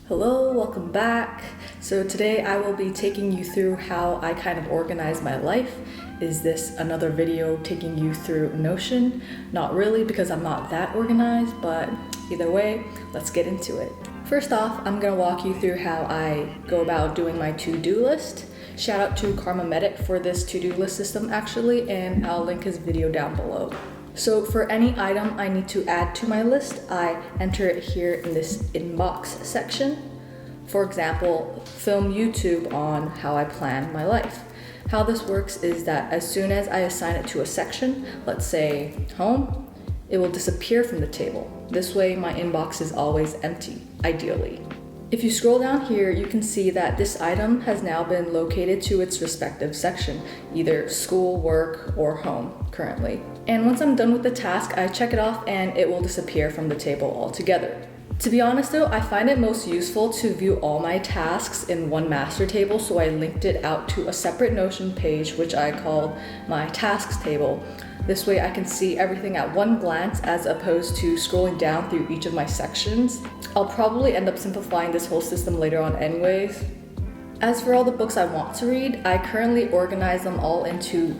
Hello, welcome back. So today I will be taking you through how I kind of organize my life. Is this another video taking you through Notion? Not really, because I'm not that organized, but either way, let's get into it. First off, I'm gonna walk you through how I go about doing my to-do list. Shout out to Karma Medic for this to-do list system actually, and I'll link his video down below. So for any item I need to add to my list, I enter it here in this inbox section. For example, film YouTube on how I plan my life. How this works is that as soon as I assign it to a section, let's say home, it will disappear from the table. This way my inbox is always empty, ideally. If you scroll down here, you can see that this item has now been located to its respective section, either school, work, or home currently. And once I'm done with the task, I check it off and it will disappear from the table altogether. To be honest though, I find it most useful to view all my tasks in one master table, so I linked it out to a separate Notion page, which I called my tasks table. This way I can see everything at one glance as opposed to scrolling down through each of my sections. I'll probably end up simplifying this whole system later on anyways. As for all the books I want to read, I currently organize them all into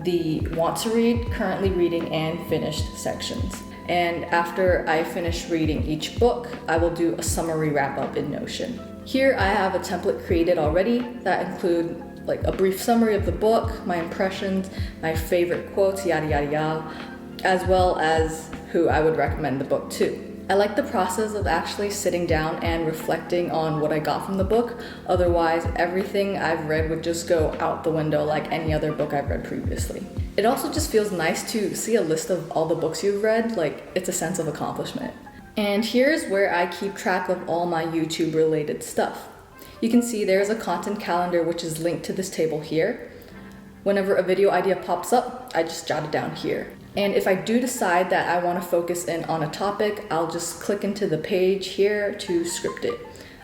the want to read, currently reading, and finished sections. And after I finish reading each book, I will do a summary wrap up in Notion. Here I have a template created already that include like a brief summary of the book, my impressions, my favorite quotes, yada yada yada, as well as who I would recommend the book to. I like the process of actually sitting down and reflecting on what I got from the book. Otherwise, everything I've read would just go out the window like any other book I've read previously. It also just feels nice to see a list of all the books you've read, like it's a sense of accomplishment. And here's where I keep track of all my YouTube related stuff. You can see there's a content calendar which is linked to this table here. Whenever a video idea pops up, I just jot it down here. And if I do decide that I want to focus in on a topic, I'll just click into the page here to script it.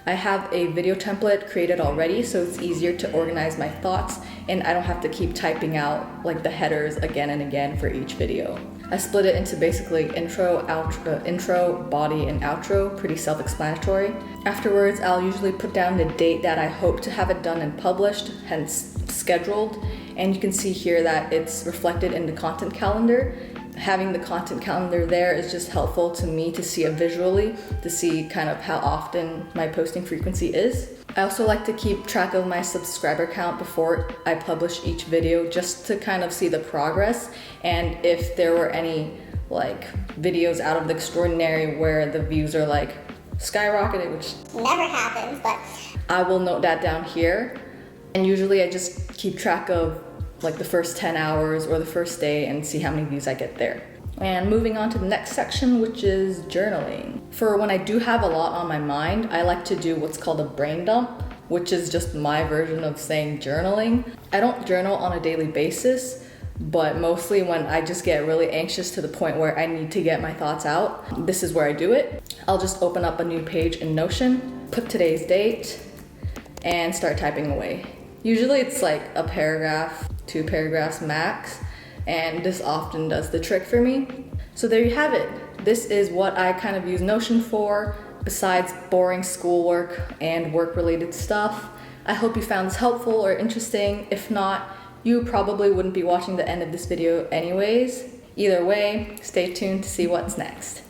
I have a video template created already, so it's easier to organize my thoughts and I don't have to keep typing out like the headers again and again for each video. I split it into basically intro, body, and outro, pretty self-explanatory. Afterwards, I'll usually put down the date that I hope to have it done and published, hence scheduled. And you can see here that it's reflected in the content calendar. Having the content calendar there is just helpful to me to see it visually, to see kind of how often my posting frequency is. I also like to keep track of my subscriber count before I publish each video, just to kind of see the progress, and if there were any like videos out of the extraordinary where the views are like skyrocketed, which never happens, but I will note that down here. And usually I just keep track of like the first 10 hours or the first day and see how many views I get there. And moving on to the next section, which is journaling. For when I do have a lot on my mind, I like to do what's called a brain dump, which is just my version of saying journaling. I don't journal on a daily basis, but mostly when I just get really anxious to the point where I need to get my thoughts out, this is where I do it. I'll just open up a new page in Notion, put today's date, and start typing away. Usually it's like a paragraph, 2 paragraphs max, and this often does the trick for me. So there you have it. This is what I kind of use Notion for, besides boring schoolwork and work-related stuff. I hope you found this helpful or interesting. If not, you probably wouldn't be watching the end of this video anyways. Either way, stay tuned to see what's next.